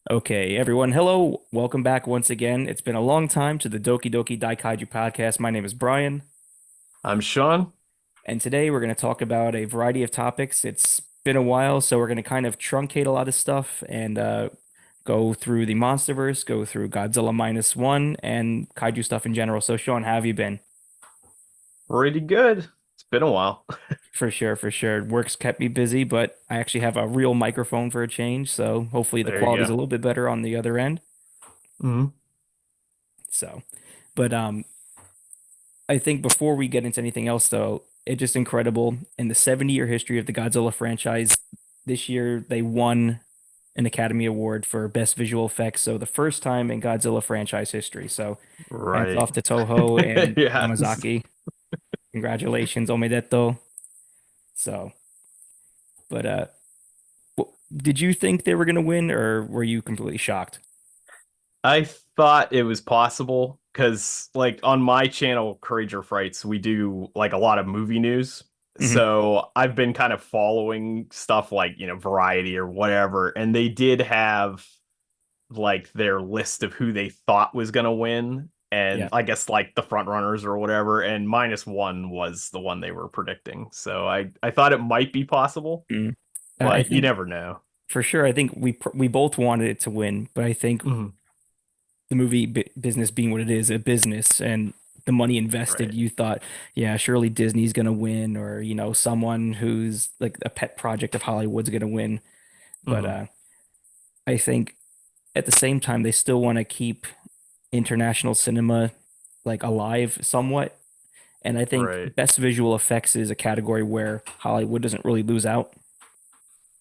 Okay, everyone. Hello. Welcome back once again. It's been a long time to the Doki Doki Daikaiju podcast. My name is Brian, I'm Sean. and today we're going to talk about a variety of topics. It's been a while, so we're going to kind of truncate a lot of stuff and go through the Monsterverse, go through Godzilla Minus One, and Kaiju stuff in general. So, Sean, how have you been? Pretty good. It's been a while. For sure, for sure. Work's kept me busy, but I actually have a real microphone for a change, so hopefully the There you quality's go. a little bit better on the other end. Hmm. So, but I think before we get into anything else, though, it's just incredible. In the 70-year history of the Godzilla franchise, this year they won an Academy Award for Best Visual Effects. So the first time in Godzilla franchise history. So hats Right. off to Toho and Yes. Yamazaki. Congratulations, Omedeto. So, but did you think they were gonna win, or were you completely shocked? I thought it was possible because, like, on my channel, Courageous Frights, we do like a lot of movie news. Hmm. So I've been kind of following stuff like, Variety or whatever, and they did have like their list of who they thought was going to win. And Yeah. I guess like the front runners or whatever, and minus one was the one they were predicting. So I thought it might be possible, Mm. I but you think never know. for sure. I think we both wanted it to win, but I think Mhm. the movie business being what it is, a business, and the money invested, Right. you thought, yeah, surely Disney's gonna win, or someone who's like a pet project of Hollywood's gonna win. But Hmm. I think at the same time they still want to keep international cinema like alive somewhat. And I think Right. best visual effects is a category where Hollywood doesn't really lose out.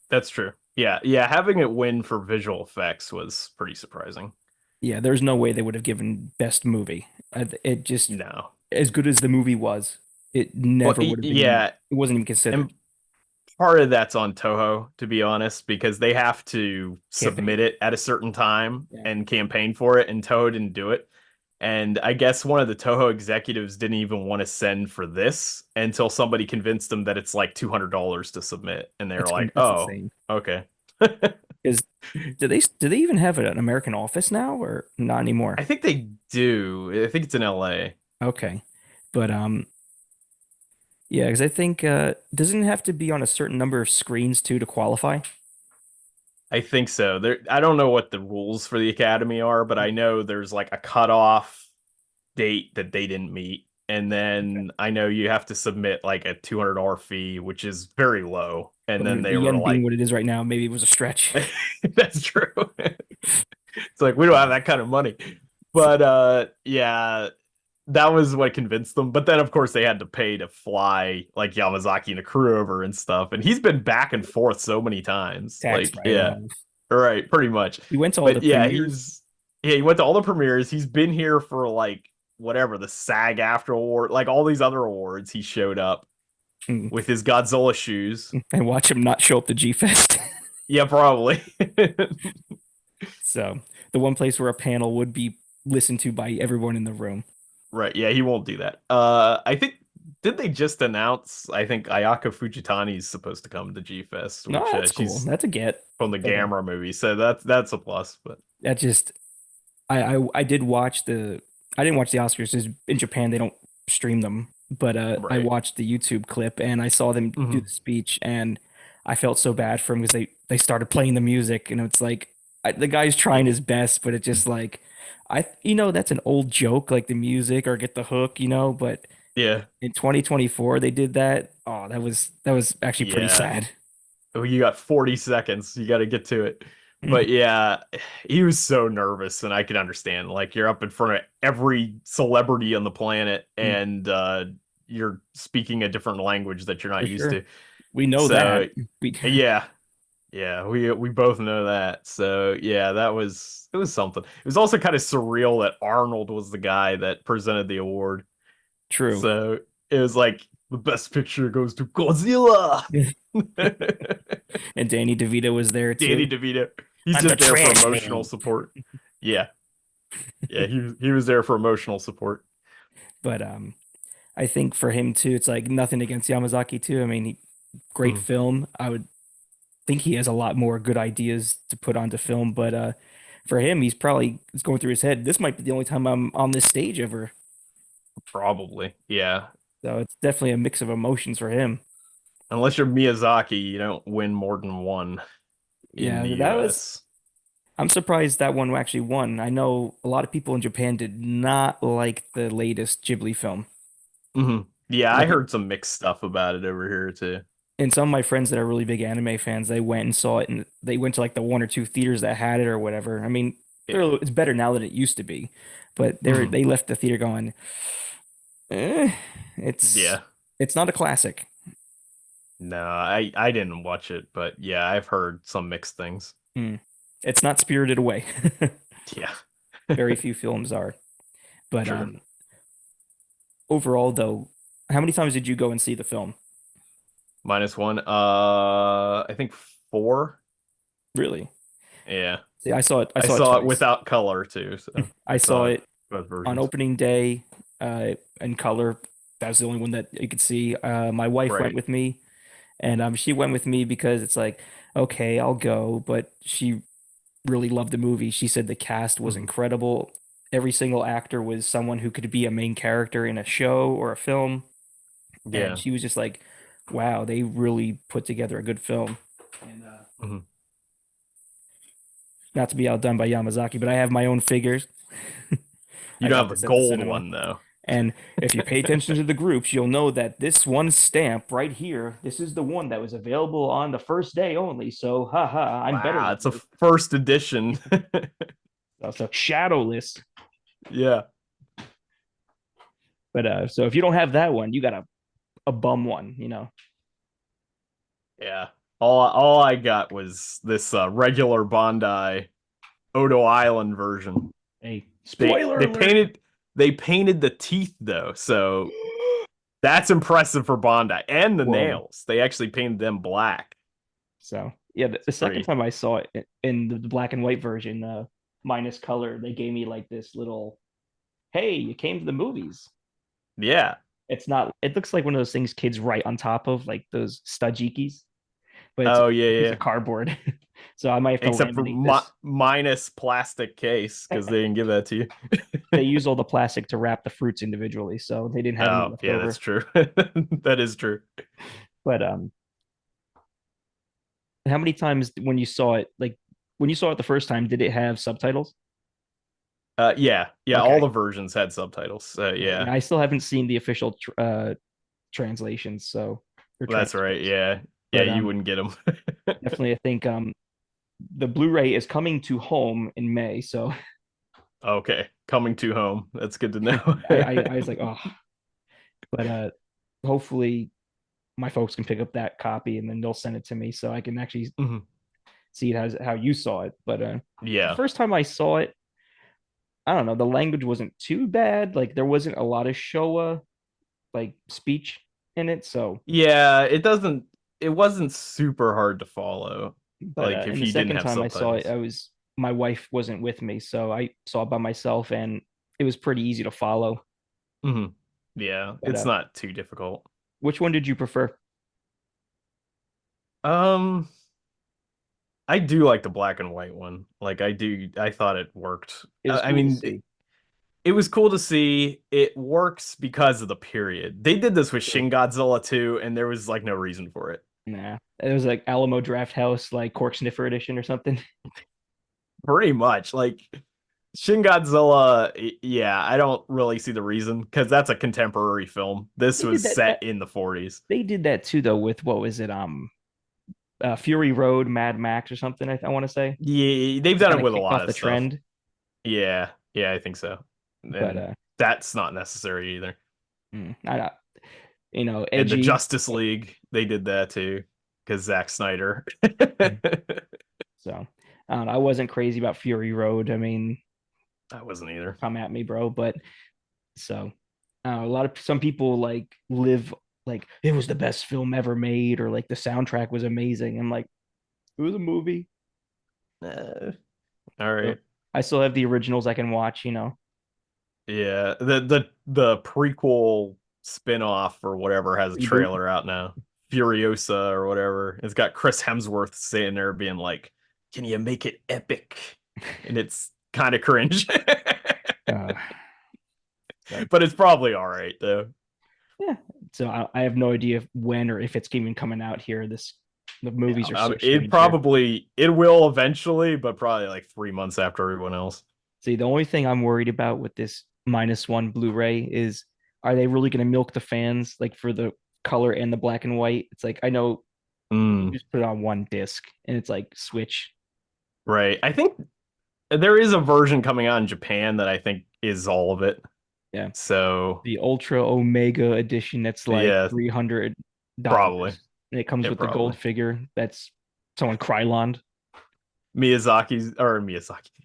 That's true. Yeah, yeah. Having it win for visual effects was pretty surprising. Yeah, there's no way they would have given best movie. It just, No. as good as the movie was, it Well, never would have been. yeah, It wasn't even considered. and part of that's on Toho, to be honest, because they have to Campaign. submit it at a certain time Yeah. and campaign for it, and Toho didn't do it. And I guess one of the Toho executives didn't even want to send for this until somebody convinced them that it's like $200 to submit. And they were like, That's oh, insane. okay. Is do they even have an American office now or not anymore? I think they do. I think it's in LA. Okay. But yeah, because I think doesn't it have to be on a certain number of screens too to qualify? I think so. I don't know what the rules for the Academy are, but I know there's like a cutoff date that they didn't meet. And Okay. then I know you have to submit like a $200 fee, which is very low. And But I then mean, the they were yen being like, what it is right now, maybe it was a stretch. that's true. It's like we don't have Yeah. that kind of money. So, But yeah, that was what convinced them. But then of course they had to pay to fly like Yamazaki and the crew over and stuff. And he's been back and forth so many times. tax Like, yeah, write-off. right, pretty much. He went to all the But yeah, premieres. he went to all the premieres. He's been here for like whatever, the SAG after award, like all these other awards, he showed up Mm. with his Godzilla shoes. And watch him not show up to G Fest. Yeah, probably. So the one place where a panel would be listened to by everyone in the room. Right. Yeah, he won't do that. I think did they just announce? I think Ayaka Fujitani is supposed to come to G Fest, No, which that's cool. she's That's a get. from the But Gamera movie, so that's a plus. But that just I did watch the I didn't watch the Oscars 'cause in Japan they don't stream them, but I right. watched the YouTube clip and I saw them do Hmm. the speech and I felt so bad for him because they started playing the music and it's like the guy's trying his best, but it's just like that's an old joke like the music or get the hook, but Yeah, in 2024 they did that. Oh, that was actually pretty yeah. sad. Oh, you got 40 seconds. You got to get to it. Mhm. But yeah, he was so nervous, and I can understand. Like you're up in front of every celebrity on the planet, Mm. and you're speaking a different language that you're For not used sure. to. We know So that. We yeah, yeah, we both know that. So yeah, it was something. It was also kind of surreal that Arnold was the guy that presented the award. true. So it was like the best picture goes to Godzilla. And Danny DeVito was there Danny too. DeVito. He's I'm the just there for trash emotional man. support. Yeah, yeah, he was there for emotional support. But I think for him too, it's like nothing against Yamazaki too. I mean, great Hmm. film. think he has a lot more good ideas to put onto film, but for him, it's going through his head. This might be the only time I'm on this stage ever. Probably. Yeah. So it's definitely a mix of emotions for him. Unless you're Miyazaki, you don't win more than one in Yeah, the that was. US. I'm surprised that one actually won. I know a lot of people in Japan did not like the latest Ghibli film. Hmm. Yeah, I Like, heard some mixed stuff about it over here too. and some of my friends that are really big anime fans, they went and saw it, and they went to like the one or two theaters that had it or whatever. I mean, Yeah. it's better now than it used to be, but Hmm. they left the theater going, eh, it's Yeah. it's not a classic. No, I didn't watch it, but yeah, I've heard some mixed things. Hmm. It's not Spirited Away. Yeah. Very few films are. But True. overall, though, how many times did you go and see the film? Minus one. I think four. Really? Yeah. See, I saw it. I I saw it saw it twice. without color too, so I I saw saw it it both on versions. opening day, in color. That was the only one that you could see. My wife went Right. with me, and she went with me because it's like, okay, I'll go, but she really loved the movie. She said the cast was Mhm. incredible. Every single actor was someone who could be a main character in a show or a film, and Yeah. she was just like, wow, they really put together a good film. And Mhm. not to be outdone by Yamazaki, but I have my own figures. You I don't got have the this at the gold cinema. one though. And if you pay attention to the groups, you'll know that this one stamp right here, this is the one that was available on the first day only. So, haha, I'm better Wow, than it's a you. first edition. So shadowless. Yeah. But so if you don't have that one, you got a bum one, you know. Yeah. All I got was this regular Bandai Odo Island version. Hey, They spoiler they alert. painted they painted the teeth though, so that's impressive for Bandai and the Whoa. nails. They actually painted them black. So yeah, the It's second pretty. time I saw it in the black and white version, minus color, they gave me like this little, hey, you came to the movies. Yeah. It's not, it looks like one of those things kids write on top of, like those studjikis, but it's Oh a yeah, piece yeah. of cardboard. So I might have to Except for laminate this. minus plastic case because they didn't give that to They you. use all the plastic to wrap the fruits individually, so they didn't have any Oh left yeah, that's over. true. That is true. But how many times when you saw it, like when you saw it the first time, did it have subtitles? Yeah, yeah. All Okay. the versions had subtitles. Yeah, Yeah, I still haven't seen the official translations, so or that's right. transcripts. Yeah, yeah. But You wouldn't get them. definitely, I think the Blu-ray is coming to home in May, so Okay, coming to home. That's good to know. I was like, oh, but hopefully my folks can pick up that copy and then they'll send it to me so I can actually Mhm. see it as how you saw it. But the Yeah, first time I saw it, I don't know, the language wasn't too bad. Like there wasn't a lot of Showa like speech in it, so yeah. It doesn't. It wasn't super hard to follow. but Like in if the you didn't second have time I saw it, subtitles. I was my wife wasn't with me, so I saw it by myself and it was pretty easy to follow. Hmm. Yeah, But it's not too difficult. which one did you prefer? Um, I do like the black and white one. Like I do. I thought it worked. It was I cool to mean, see. it was cool to see. It works because of the period. They did this with True. Shin Godzilla too, and there was like no reason for it. Nah, it was like Alamo Draft House, like Cork Sniffer edition or something. Pretty much. Like Shin Godzilla, yeah, I don't really see the reason because that's a contemporary film. This They did was that, set in the 40s. they did that too though with what was it Fury Road, Mad Max or something I want to say. Yeah, they've It done kind it of with a kicked lot off of the stuff. trend, Yeah, yeah, I think so. but And that's not necessary either. I don't, And the edgy. Justice League, they did that too because Zack Snyder. So I don't know, I wasn't crazy about Fury Road. I mean, I wasn't either. come at me, bro. But so a lot of some people like live like it was the best film ever made, or like the soundtrack was amazing. I'm like, it was a movie. Uh, all So right. I still have the originals I can watch. Yeah, the prequel spin-off or whatever has a Reboot. trailer out now. Furiosa or whatever. It's got Chris Hemsworth sitting there being like, "Can you make it epic?" And it's kind of cringe, Uh, so but it's probably all right though. yeah, so I have no idea when or if it's even coming out here. The Yeah, movies are so it strange here. probably it will eventually, but probably like 3 months after everyone else. See, the only thing I'm worried about with this minus one Blu-ray is, are they really going to milk the fans like for the color and the black and white? It's like, I know you Mm, just put it on one disc and it's like switch. right. I think there is a version coming out in Japan that I think is all of it. Yeah. So The Ultra Omega edition that's like yeah, probably. $300. And it comes Yeah, with the probably. gold figure that's someone Krylon.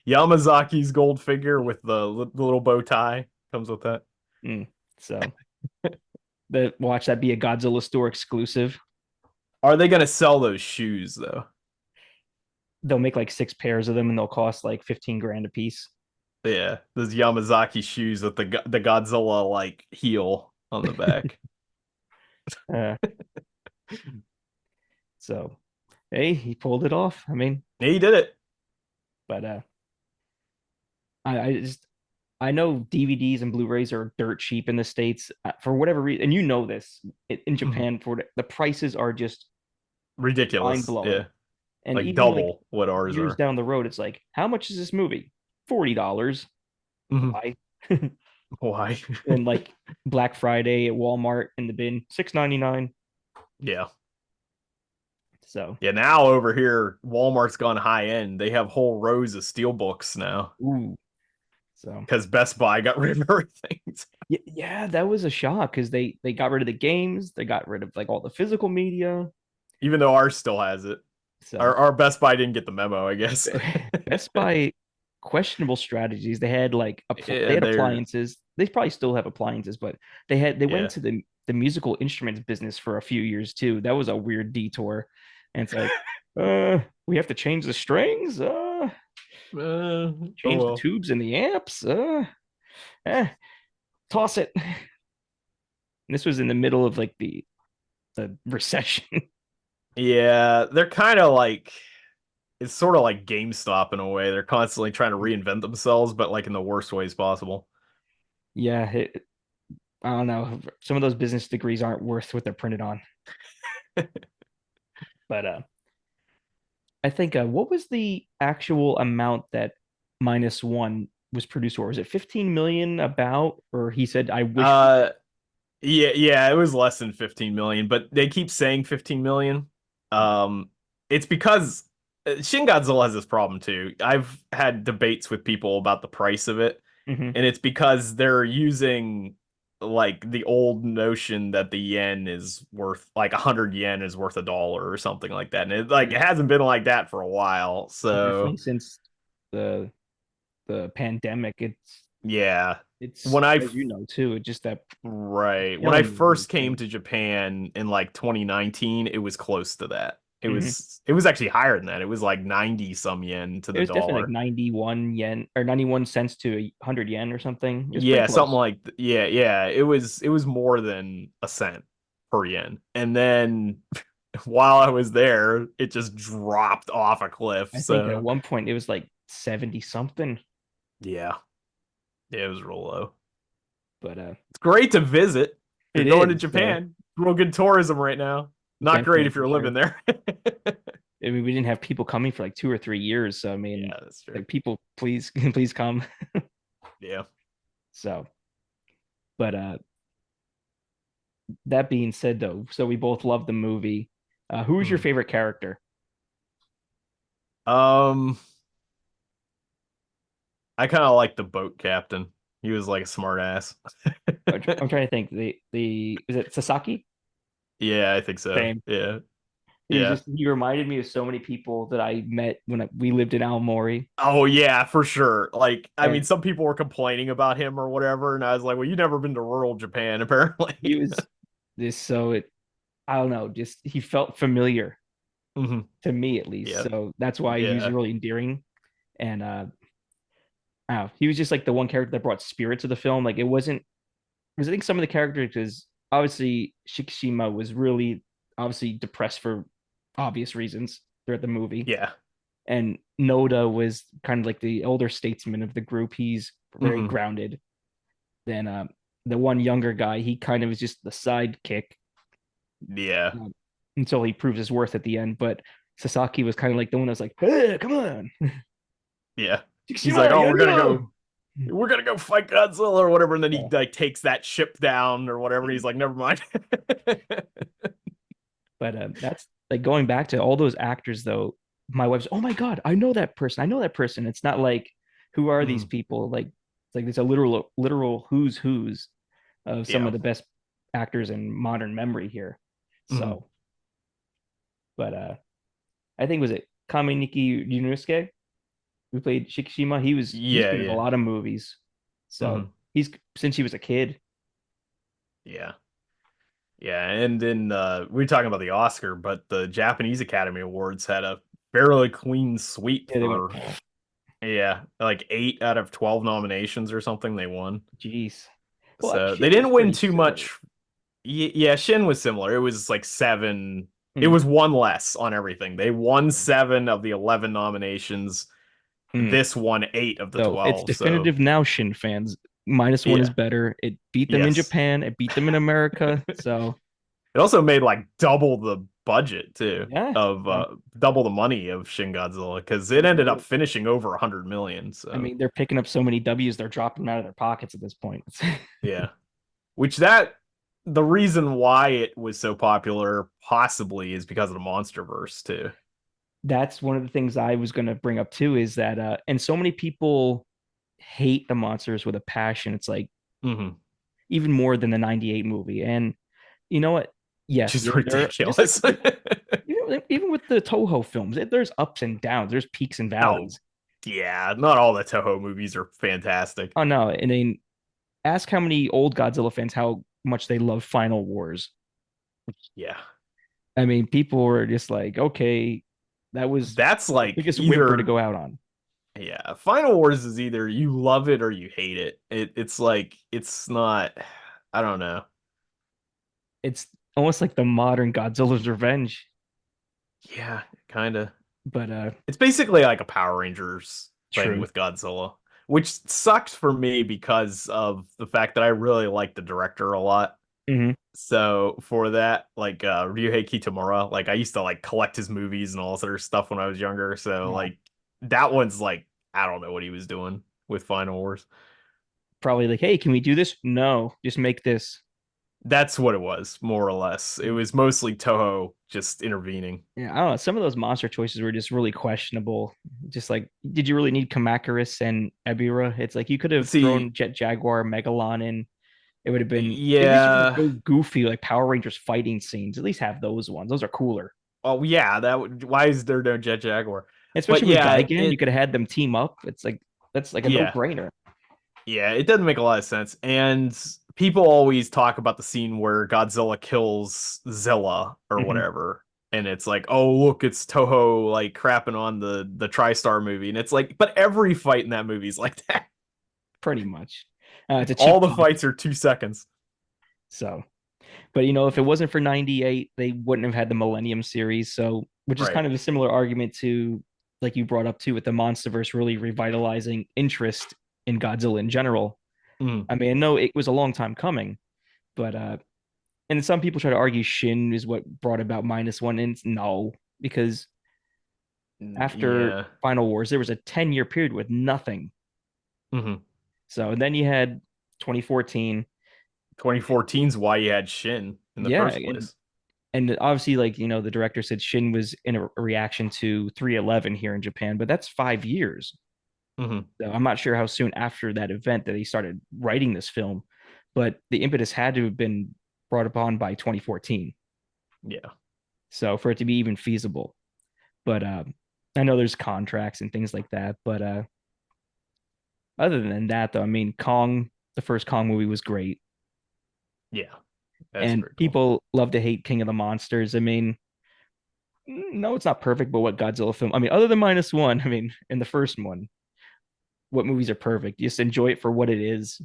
Yamazaki's gold figure with the little bow tie comes with that. Mm. So the watch that be a Godzilla store exclusive. Are they gonna sell those shoes though? They'll make like 6 pairs of them and they'll cost like 15 grand a piece. Yeah, those Yamazaki shoes with the Godzilla like heel on the back. Uh, so hey, he pulled it off. I mean, He did it. but I just I know DVDs and Blu-rays are dirt cheap in the States for whatever reason, and you know this in Mhm. Japan for the prices are just mind Ridiculous. blowing. Yeah, And like even like double what ours years are. down the road, it's like, how much is this movie? $40. Mhm. Why? Why? And like Black Friday at Walmart in the bin, 6.99. Yeah. So, Yeah, now over here, Walmart's gone high end. They have whole rows of steel books now ooh. So because Best Buy got rid of everything. yeah, that was a shock because they got rid of the games, they got rid of like all the physical media. Even though ours still has it. Our, So our Best Buy didn't get the memo, I guess. Best Buy questionable strategies. They had like they Yeah, had they're appliances. They probably still have appliances, but they went yeah. into the musical instruments business for a few years too. That was a weird detour. And it's like, we have to change the strings, Oh change the well. tubes and the amps, eh, toss it. And this was in the middle of like the recession. Yeah, they're kind of like it's sort of like GameStop in a way. They're constantly trying to reinvent themselves, but like in the worst ways possible. Yeah, I don't know. Some of those business degrees aren't worth what they're printed on. But I think what was the actual amount that minus one was produced for? Was it 15 million about? Or he said, I wish we Uh yeah, it was less than 15 million, but they keep saying 15 million. It's because Shin Godzilla has this problem too. I've had debates with people about the price of it, hmm and it's because they're using like the old notion that the yen is worth like 100 yen is worth $1 or something like that. And it hasn't been like that for a while. definitely So, since the the pandemic, yeah. it's When I as you know too, it's just that it's Right. When I killing me first came everything. to Japan in like 2019, it was close to that. It hmm was it was actually higher than that. It was like 90 some yen to It the was definitely like dollar. 91 yen or 91 cents to 100 yen or something. It was pretty Yeah, something close. like yeah. It was more than a cent per yen. And then while I was there, it just dropped off a cliff. I think at So one point it was like 70 something. yeah. Yeah, it was real low. But It's great to visit. If you're it going to is. Japan, real good tourism right now. Not great Definitely if for you're living sure. there. I mean, we didn't have people coming for like 2 or 3 years. So I mean, Yeah, that's true. like people, please, please come. Yeah. So, but that being said, though, so we both love the movie. Who's your Hmm. favorite character? Um, I kind of like the boat captain. He was like a smart ass. I'm trying to think. The is it Sasaki? Yeah, I think so. Same. Yeah. Yeah. He reminded me of so many people that I met when we lived in Aomori, Oh yeah, for sure. Like, I mean, and some people were complaining about him or whatever, and I was like, well, you've never been to rural Japan, apparently. he was this so it I don't know, just he felt familiar Hmm. to me at least. Yeah. So that's why he was Yeah. really endearing. And he was just like the one character that brought spirit to the film. Like it wasn't because I think some of the characters, because obviously Shikishima was really obviously depressed for obvious reasons throughout the movie. Yeah. And Noda was kind of like the older statesman of the group. He's very Hmm. grounded. Then the one younger guy, he kind of is just the sidekick Yeah. um, until he proves his worth at the end. But Sasaki was kind of like the one that's like, hey, come on, Yeah. He's like, Shikishima, "Oh, you gotta go. we're gonna go fight Godzilla or whatever," and then he Yeah. like takes that ship down or whatever, and he's like, "Never mind." But that's like going back to all those actors, though. My wife's, oh my God, I know that person. I know that person. It's not like, who are these Mhm. people? Like, it's like it's a literal who's of some Yeah. of the best actors in modern memory here. Mhm. So, but I think was it Kameniki Yunosuke who played Shikishima? He's Yeah, been in a yeah. lot of movies. So Mhm. he's since he was a kid. Yeah. Yeah, and then we were talking about the Oscar, but the Japanese Academy Awards had a fairly clean sweep Yeah, they went, for, yeah, like 8 out of 12 nominations or something they won. geez. Well, So they Shin was didn't win pretty too similar. much. Yeah, Shin was similar. It was like 7. It Mm, was one less on everything. They won 7 of the 11 nominations. mm. This won 8 of the So it's 12. So, definitive now, Shin fans. Minus one is yeah. better. It beat them in Yes. Japan. It beat them in America. So It also made like double the budget too yeah, of uh, double the money of Shin Godzilla because it they ended up do. finishing over 100 million. I So mean, they're picking up so many W's, they're dropping them out of their pockets at this point. yeah, which that the reason why it was so popular possibly is because of the Monsterverse too. That's one of the things I was going to bring up too is that, and so many people hate the monsters with a passion. It's like Hmm. even more than the 98 movie. And you know what? Which Yes, is they're just like, ridiculous. even with the Toho films, there's ups and downs, there's peaks and Oh valleys. yeah, not all the Toho movies are fantastic. Oh no, and then ask how many old Godzilla fans how much they love Final Wars. Yeah, I mean, people were just like, okay, that was that's the like biggest whimper to either, go out on. yeah, Final Wars is either you love it or you hate it. It's like it's not. I don't know. It's almost like the modern Godzilla's Revenge. Yeah, kind of. But It's basically like a Power Rangers thing true. with Godzilla, which sucks for me because of the fact that I really like the director a lot. Hmm. So for that, like Ryuhei Kitamura, like I used to like collect his movies and all this other stuff when I was younger. So Yeah. like that one's like I don't know what he was doing with Final Wars. Probably like, hey, can we do this? No, just make this. That's what it was, more or less. It was mostly Toho just intervening. Yeah, I don't know. Some of those monster choices were just really questionable. Just like, did you really need Kamacuras and Ebira? It's like you could have See, thrown Jet Jaguar, Megalon in. It would have been, at least if you're gonna yeah. go goofy, like Power Rangers fighting scenes, at least have those ones. Those are cooler. Oh yeah, that would, why is there no Jet Jaguar? But Especially with yeah, Gigan, you could have had them team up. It's like that's like a yeah. no-brainer. Yeah, it doesn't make a lot of sense. And people always talk about the scene where Godzilla kills Zilla or Hmm. whatever. And it's like, oh look, it's Toho like crapping on the TriStar movie. And it's like, but every fight in that movie is like that. Pretty much. It's a All cheap the comic. fights are 2 seconds. So, but you know, if it wasn't for 98, they wouldn't have had the Millennium series. So, which is Right. kind of a similar argument to like you brought up too with the Monsterverse really revitalizing interest in Godzilla in general. Mm. I mean, I know it was a long time coming, but and some people try to argue Shin is what brought about minus one, and no, because after Yeah. Final Wars, there was a 10-year period with nothing. Hmm. So, and then you had 2014. 2014's why you had Shin in the Yeah, first place. and obviously, like, you know, the director said Shin was in a reaction to 311 here in Japan, but that's 5 years. Hmm. So I'm not sure how soon after that event that he started writing this film, but the impetus had to have been brought upon by 2014. Yeah. So for it to be even feasible. But I know there's contracts and things like that. But other than that, though, I mean, Kong, the first Kong movie was great. Yeah. That's And very cool. people love to hate King of the Monsters. I mean, no, it's not perfect, but what Godzilla film? I mean, other than minus one, I mean, in the first one, what movies are perfect? You just enjoy it for what it is.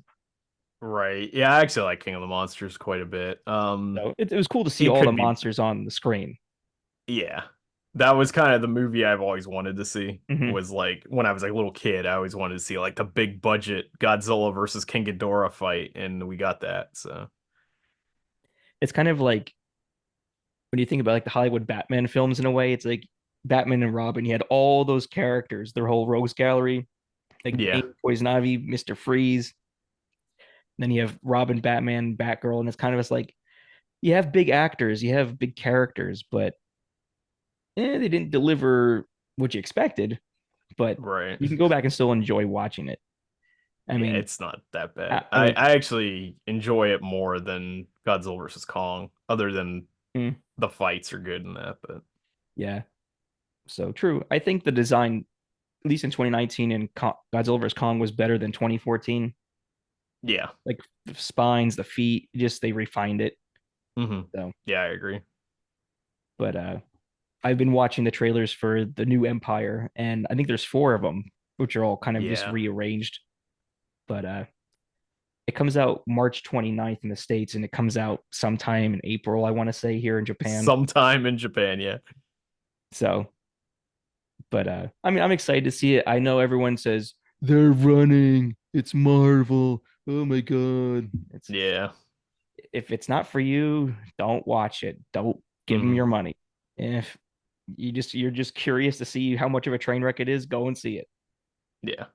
Right. Yeah, I actually like King of the Monsters quite a bit. So it was cool to see It all the could be, monsters on the screen. yeah. That was kind of the movie I've always wanted to see. Hmm. Was like when I was like a little kid, I always wanted to see like the big budget Godzilla versus King Ghidorah fight, and we got that. So It's kind of like when you think about like the Hollywood Batman films in a way, it's like Batman and Robin. You had all those characters, their whole rogues gallery, like yeah, Bane, Poison Ivy, Mister Freeze. Then you have Robin, Batman, Batgirl, and it's kind of just like you have big actors, you have big characters, but they didn't deliver what you expected. But right. you can go back and still enjoy watching it. I Yeah, mean, it's not that I, bad. I mean, I actually enjoy it more than Godzilla versus Kong, other than mm, the fights are good in that, but yeah. So true. I think the design, at least in 2019, in Godzilla vs Kong, was better than 2014. yeah. Like the spines, the feet, just they refined it. Hmm. So, Yeah, I agree. but I've been watching the trailers for the new Empire, and I think there's four of them, which are all kind of just Yeah. rearranged. But it comes out March 29th in the States, and it comes out sometime in April, I want to say, here in Japan. Sometime in Japan, yeah. So, but I mean, I'm excited to see it. I know everyone says they're running. It's Marvel. Oh my god. It's Yeah. if it's not for you, don't watch it. Don't give them Hmm. your money. If you're just curious to see how much of a train wreck it is, go and see it. Yeah.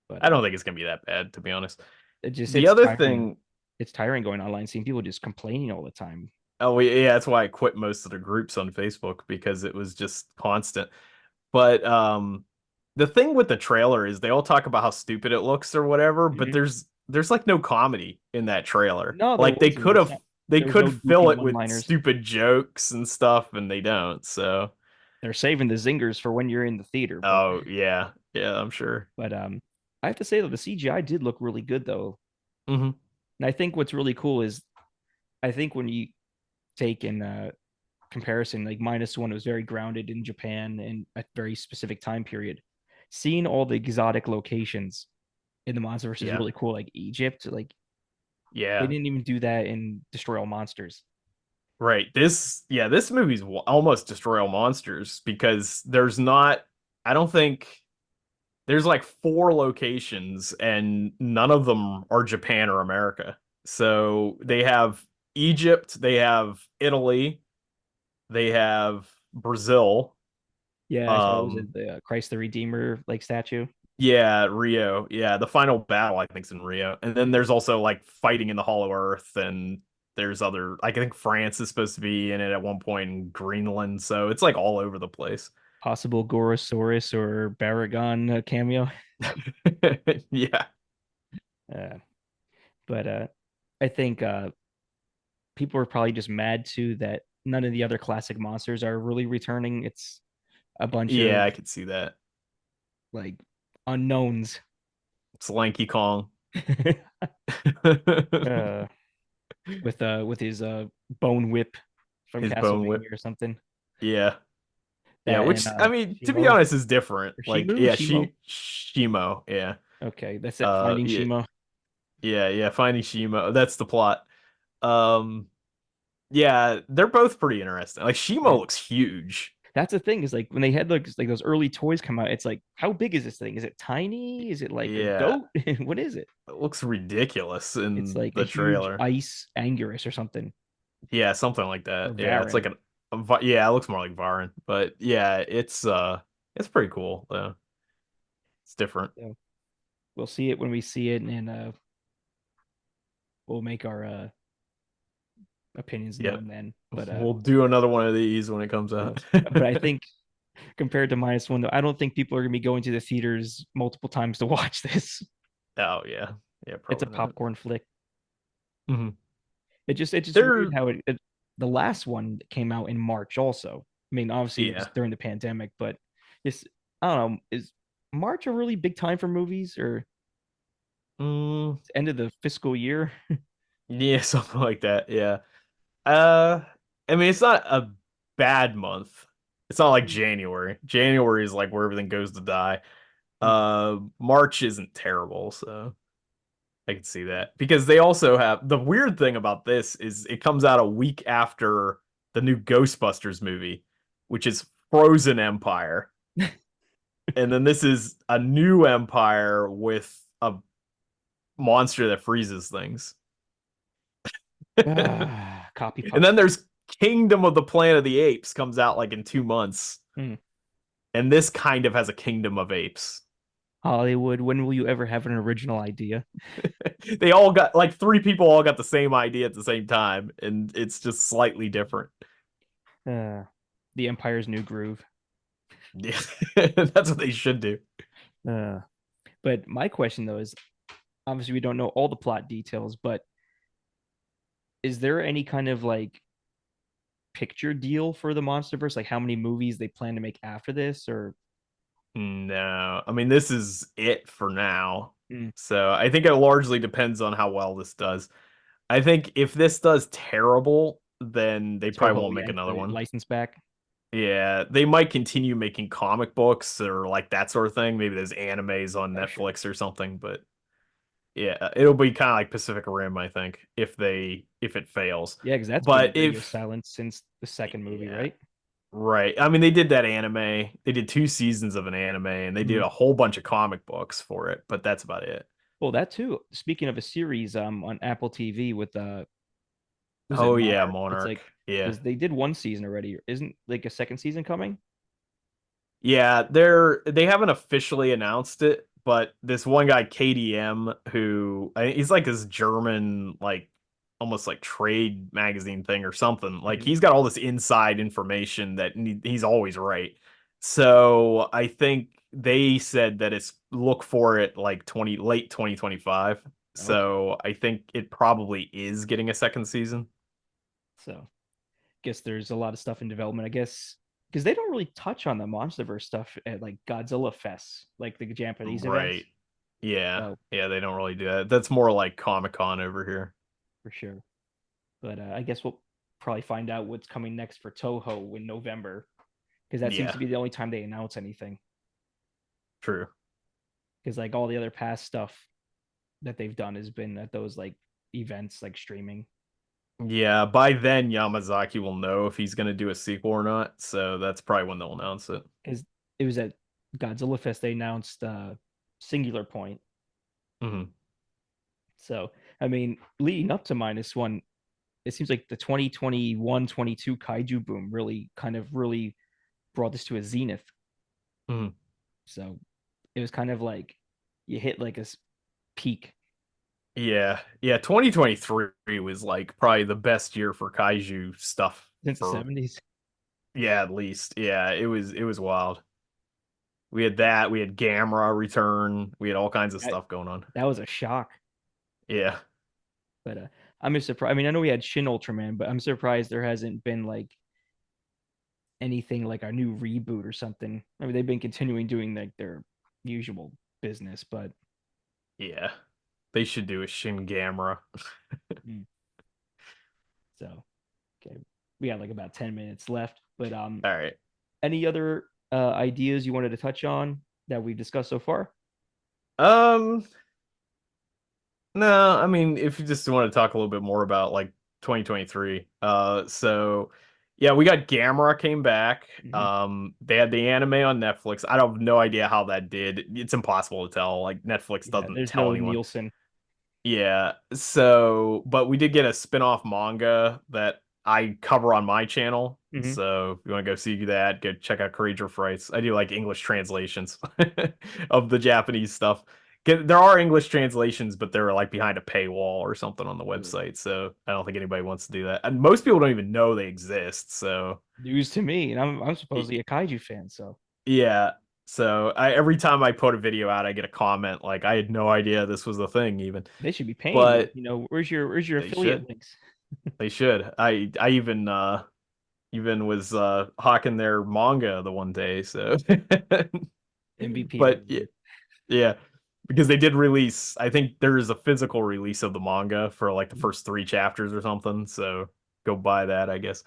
But I don't think it's gonna be that bad, to be honest. it just The it's other tiring. thing, It's tiring going online, seeing people just complaining all the time. oh yeah, that's why I quit most of the groups on Facebook because it was just constant. But the thing with the trailer is they all talk about how stupid it looks or whatever, but Mhm. there's like no comedy in that trailer. No, there Like they wasn't. could It's have not. they There was could no goofy fill it with one-liners. stupid jokes and stuff, and they don't. So, They're saving the zingers for when you're in the theater. But oh yeah, yeah, I'm sure. but I have to say though the CGI did look really good though, Hmm. and I think what's really cool is I think when you take in comparison, like Minus One was very grounded in Japan and a very specific time period. Seeing all the exotic locations in the Monsterverse is Yeah, really cool. Like Egypt, like they yeah. didn't even do that in Destroy All Monsters. Right. This movie's almost Destroy All Monsters because there's not, I don't think there's like four locations and none of them are Japan or America. So they have Egypt, they have Italy, they have Brazil. Yeah, I saw it was Um, at the Christ the Redeemer like statue. yeah, Rio. Yeah, the final battle I think's in Rio. And then there's also like fighting in the Hollow Earth and there's other I think France is supposed to be in it at one point in Greenland, so it's like all over the place. Possible Gorosaurus or Baragon cameo. Yeah. Uh, but I think people are probably just mad too that none of the other classic monsters are really returning. It's a bunch Yeah, of I could see that. like unknowns. It's Lanky Kong. uh, with his bone whip from His bone whip. Castlevania or something. Yeah. Yeah, That and which I mean, to be Shimo honest, is different. or Like, Shimu, yeah, Shimo. Shimo, yeah. Okay, that's it. Finding Yeah, Shimo. yeah, finding Shimo. That's the plot. Um, yeah, they're both pretty interesting. Like Yeah. Shimo looks huge. That's the thing is like when they had like those early toys come out, it's like how big is this thing? Is it tiny? Is it like a Yeah, goat? What is it? it looks ridiculous It's in like a the huge trailer. ice Anguirus or something Yeah, something like or that. Yeah, it's like Varan. yeah, it looks more like Varan, but yeah, it's pretty cool though. It's different. So we'll see it when we see it, and we'll make our opinions Yeah, known then. But we'll do another one of these when it comes out. I think compared to Minus One, though, I don't think people are gonna be going to the theaters multiple times to watch this. Oh yeah, yeah, It's a probably not. popcorn flick. Hmm. It's just weird They're how the last one came out in March also. I mean, obviously it was yeah. during the pandemic, but this I don't know, is March a really big time for movies or Mm, end of the fiscal year? yeah, something like that. Yeah. Uh, I mean, it's not a bad month. It's not like January. January is like where everything goes to die. March isn't terrible, so I can see that because they also have the weird thing about this is it comes out a week after the new Ghostbusters movie, which is Frozen Empire. And then this is a new empire with a monster that freezes things. Copy And then puncture. there's Kingdom of the Planet of the Apes comes out like in 2 months. Hmm. And this kind of has a Kingdom of Apes. Hollywood, when will you ever have an original idea? They all got like three people all got the same idea at the same time, and it's just slightly different. Uh, the Empire's New Groove. Yeah, that's what they should do. Uh, but my question though is, obviously we don't know all the plot details, but is there any kind of like picture deal for the MonsterVerse? Like how many movies they plan to make after this, or No, I mean this is it for now. mm, So I think it largely depends on how well this does. I think if this does terrible, then they probably Toho won't make yank another the one. license back? Yeah, they might continue making comic books or like that sort of thing. Maybe there's animes on Oh, sure. Netflix or something, but yeah, it'll be kind of like Pacific Rim, I think, if it fails. Yeah, because that's been But radio if silence since the second movie, yeah, right? right. I mean, they did that anime. They did 2 seasons of an anime, and they did Mhm. a whole bunch of comic books for it. But that's about it. Well, that too. Speaking of a series, on Apple TV with was it Oh yeah, Monarch? It's Monarch. like Yeah, because they did one season already. Isn't like a second season coming? yeah. They haven't officially announced it, but this one guy, KDM, he's like this German like almost like trade magazine thing or something. Like Mhm. he's got all this inside information that he's always right. So I think they said that it's look for it like 20 late 2025. Okay, So I think it probably is getting a second season. so guess there's a lot of stuff in development. I guess because they don't really touch on the MonsterVerse stuff at like Godzilla Fest, like the Japanese events. Right. Yeah. So Yeah, they don't really do that. That's more like Comic-Con over here. for sure. But I guess we'll probably find out what's coming next for Toho in November because that seems Yeah, to be the only time they announce anything. true. Because like all the other past stuff that they've done has been at those like events, like streaming. Yeah, by then Yamazaki will know if he's going to do a sequel or not, so that's probably when they'll announce it. Because it was at Godzilla Fest they announced Singular Point. Hmm. So I mean, leading up to minus one, it seems like the 2021-22 Kaiju Boom really brought this to a zenith. Hmm. So it was kind of like you hit like a peak Yeah, yeah, 2023 was like probably the best year for kaiju stuff since the for 70s. yeah, at least. Yeah, it was wild. We had that, we had Gamera return, we had all kinds of That, stuff going on. that was a shock. Yeah. But I'm just surprised. I mean, I know we had Shin Ultraman, but I'm surprised there hasn't been like anything like a new reboot or something. I mean, they've been continuing doing like their usual business, but Yeah. They should do a Shin Gamera. mm, so okay, we got like about 10 minutes left. But All right. any other ideas you wanted to touch on that we've discussed so far? Um No, I mean, if you just want to talk a little bit more about like 2023. So yeah, we got Gamera came back. Mhm. They had the anime on Netflix. I don't have no idea how that did. It's impossible to tell. Like Netflix Yeah, doesn't there's tell no anyone. Nielsen. Yeah. So, but we did get a spin-off manga that I cover on my channel. Hmm. So if you want to go see that, go check out Courage of Frights. I do like English translations of the Japanese stuff. There are English translations, but they're like behind a paywall or something on the website. So I don't think anybody wants to do that. And most people don't even know they exist. So News to me, and I'm y- supposedly a kaiju fan, so yeah. So every time I put a video out, I get a comment like, I had no idea this was a thing even. they should be paying you. But Where's your they affiliate should. links? They should. I even was hawking their manga the one day, so MVP but over yeah, here. yeah, because they did release, I think there is a physical release of the manga for like the first 3 chapters or something, so go buy that, I guess.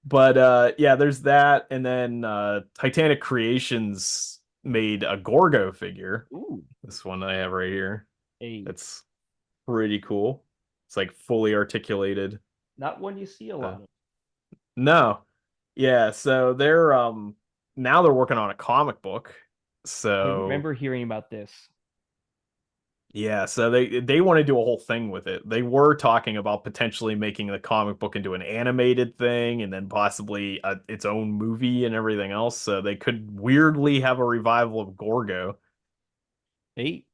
But yeah, there's that, and then Titanic Creations made a Gorgo figure. Ooh, This one I have right here. a It's pretty cool. It's like fully articulated. Not one you see a Uh, lot of. no. Yeah, so they're now they're working on a comic book. I So remember hearing about this. yeah, so they want to do a whole thing with it. They were talking about potentially making the comic book into an animated thing and then possibly its own movie and everything else. So they could weirdly have a revival of Gorgo. Hey,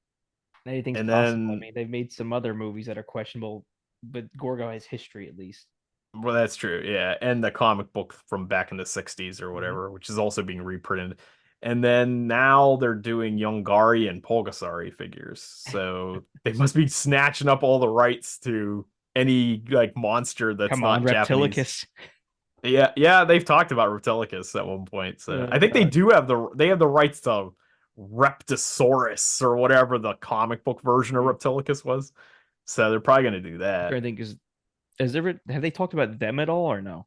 anything's And possible. I then mean, they've made some other movies that are questionable, but Gorgo has history at least. well, that's true. Yeah. And the comic book from back in the 60s or Mhm. whatever, which is also being reprinted. And then now they're doing Yongari and Pulgasari figures. So they must be snatching up all the rights to any like monster that's Come on, not Japanese. Reptilicus. Yeah, yeah, they've talked about Reptilicus at one point. So Oh I think they God. do have the rights to Reptosaurus or whatever the comic book version of Mhm. Reptilicus was. So they're probably gonna do I'm that. trying to think, is there have they talked about them at all or no?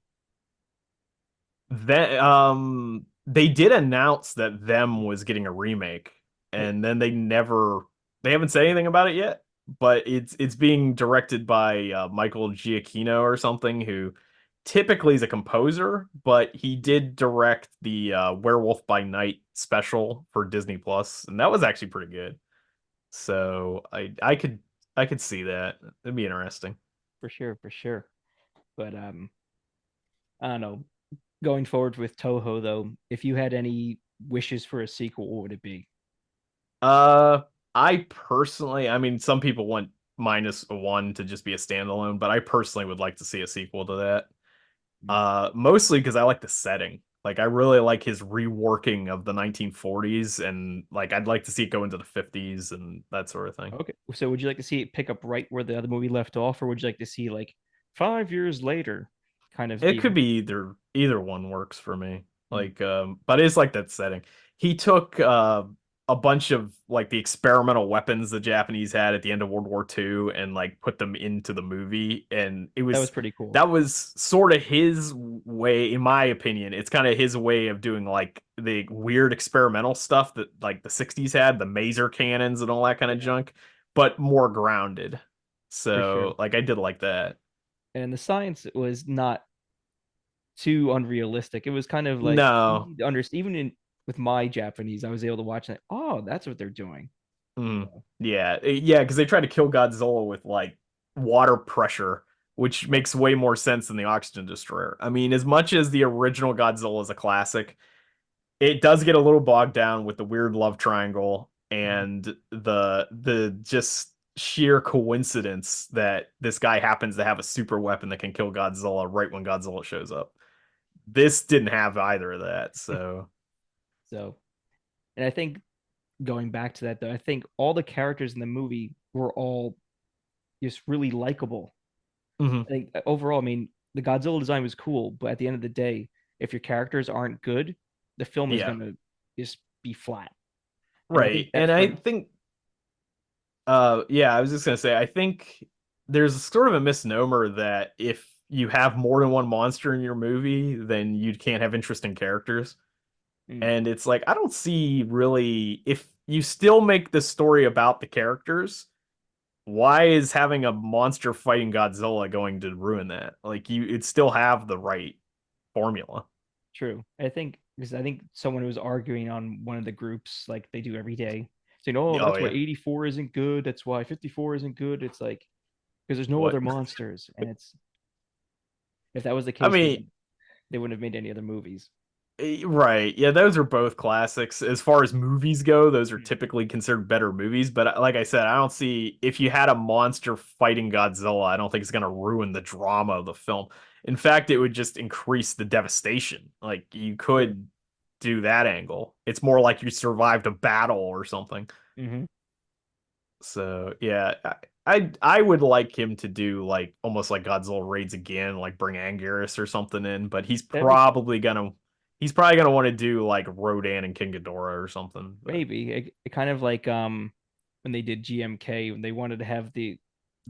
Then they did announce that Them was getting a remake, Hey, and then they haven't said anything about it yet, but it's being directed by Michael Giacchino or something, who typically is a composer, but he did direct the Werewolf by Night special for Disney Plus, and that was actually pretty good. So I could see that. It'd be interesting. for sure, for sure. But I don't know. Going forward with Toho though, if you had any wishes for a sequel, what would it be? Uh, I personally, I mean, some people want minus one to just be a standalone, but I personally would like to see a sequel to that. Mm. Mostly because I like the setting. Like, I really like his reworking of the 1940s, and like, I'd like to see it go into the 50s and that sort of thing. Okay. So would you like to see it pick up right where the other movie left off, or would you like to see like 5 years later kind of It could deal? be either one works for me. Mm. Like but it's like that setting. He took a bunch of like the experimental weapons the Japanese had at the end of World War II and like put them into the movie, and That was pretty cool. that was sort of his way, in my opinion. It's kind of his way of doing like the weird experimental stuff that like the 60s had, the maser cannons and all that kind of Yeah, junk, but more grounded. for sure. So like I did like that. And the science was not too unrealistic. It was kind of like No. easy to understand. Even in with my Japanese, I was able to watch it. Oh, that's what they're doing. Mm. So, Yeah, yeah, because they try to kill Godzilla with like water pressure, which yeah. makes way more sense than the oxygen destroyer. I mean, as much as the original Godzilla is a classic, it does get a little bogged down with the weird love triangle Mhm. and the just sheer coincidence that this guy happens to have a super weapon that can kill Godzilla right when Godzilla shows up. This didn't have either of that, so So, and I think going back to that though, I think all the characters in the movie were all just really likable. mhm. I think overall, I mean, the Godzilla design was cool, but at the end of the day, if your characters aren't good, the film is Yeah, gonna just be flat. And I right. think that And I for think yeah, I was just gonna say, I think there's sort of a misnomer that if you have more than one monster in your movie, then you can't have interesting characters. mm, And it's like, I don't see really, if you still make the story about the characters, why is having a monster fighting Godzilla going to ruin that? Like, it'd still have the right formula. true. I think because I think someone was arguing on one of the groups like they do every day, saying, "Oh, Oh, that's why yeah. 84 isn't good. That's why 54 isn't good." It's like because there's no What? other monsters, and it's if that was the I case, mean, they wouldn't have made any other movies. Right. Yeah, those are both classics. As far as movies go, those are Mm. typically considered better movies. But like I said, I don't see if you had a monster fighting Godzilla, I don't think it's going to ruin the drama of the film. In fact, it would just increase the devastation. Like you True. could do that angle. It's more like you survived a battle or something. Hmm. So yeah, I would like him to do like almost like Godzilla raids again, like bring Anguirus or something in, but That'd be cool. he's probably gonna want to do like Rodan and King Ghidorah or something. But Maybe it kind of like when they did GMK when they wanted to have the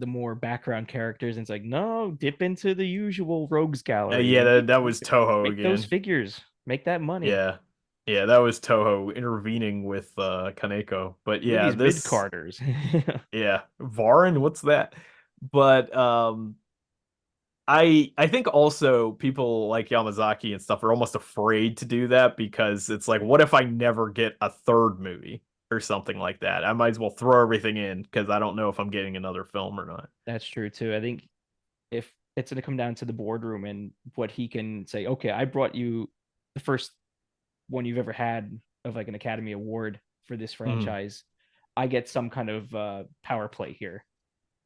more background characters and it's like no dip into the usual rogues gallery yeah, and that was Toho make those again. figures make that money. Yeah. Yeah, that was Toho intervening with Kaneko. But Who are yeah, these mid this carders? yeah, Varin, what's that? But I think also people like Yamazaki and stuff are almost afraid to do that because it's like, what if I never get a third movie or something like that? I might as well throw everything in because I don't know if I'm getting another film or not. That's true too. I think if it's going to come down to the boardroom and what he can say, okay, I brought you the first one you've ever had of like an Academy Award for this Mhm. franchise. I get some kind of power play here.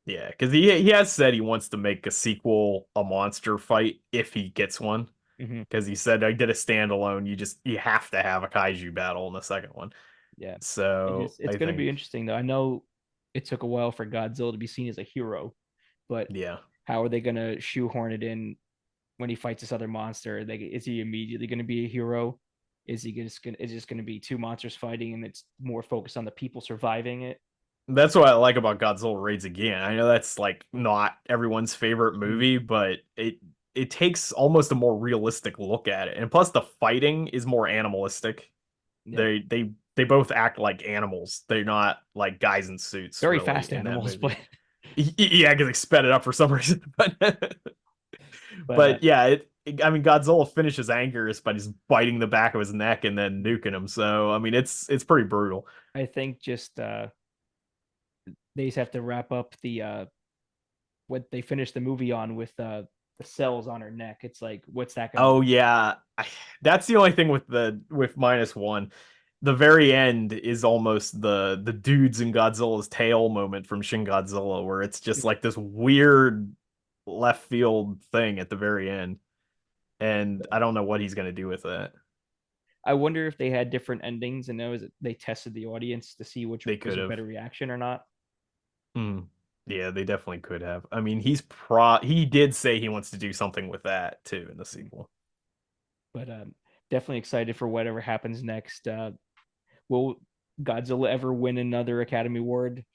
Yeah, because he has said he wants to make a sequel, a monster fight if he gets one. Mm-hmm. Because he said I did a standalone. You have to have a kaiju battle in the second one. Yeah, So it's I going to be think interesting though. I know it took a while for Godzilla to be seen as a hero, but yeah. how are they going to shoehorn it in when he fights this other monster? Like, is he immediately going to be a hero? Is he just going? Is it just going to be two monsters fighting, and it's more focused on the people surviving it? That's what I like about Godzilla Raids Again. I know that's like not everyone's favorite Mm-hmm. movie, but it takes almost a more realistic look at it. And plus the fighting is more animalistic. Yep. They both act like animals. They're not like guys in suits Very really fast in that animals, movie. Yeah, because they sped it up for some reason. But but but yeah, I mean Godzilla finishes Anger's by just biting the back of his neck and then nuking him. So I mean it's pretty brutal. I think just they just have to wrap up the what they finished the movie on with the cells on her neck. It's like, what's that going to Oh look like? yeah, that's the only thing with the with minus one. The very end is almost the dudes in Godzilla's tail moment from Shin Godzilla, where it's just like this weird left field thing at the very end, and I don't know what he's gonna do with that. I wonder if they had different endings and they tested the audience to see which They was could a have. better reaction or not. Hmm. Yeah, they definitely could have. I mean, he did say he wants to do something with that too in the sequel. But definitely excited for whatever happens next. Will Godzilla ever win another Academy Award?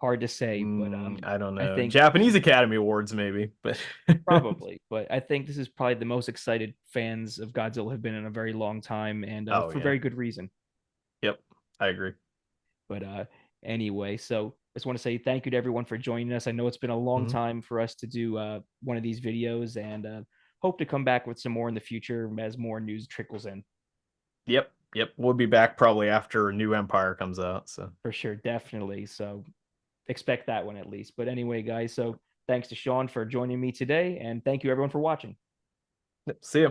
Hard to say, but I don't I know. think this Japanese is Academy Awards maybe, but probably. But I think this is probably the most excited fans of Godzilla have been in a very long time, and oh for yeah. very good reason. Yep, I agree. But anyway, so I just want to say thank you to everyone for joining us. I know it's been a long Mhm. time for us to do one of these videos, and hope to come back with some more in the future as more news trickles in. Yep, yep. We'll be back probably after New Empire comes out. So, For sure, definitely. So expect that one at least. But anyway, guys, so thanks to Sean for joining me today, and thank you everyone for watching. yep, see ya.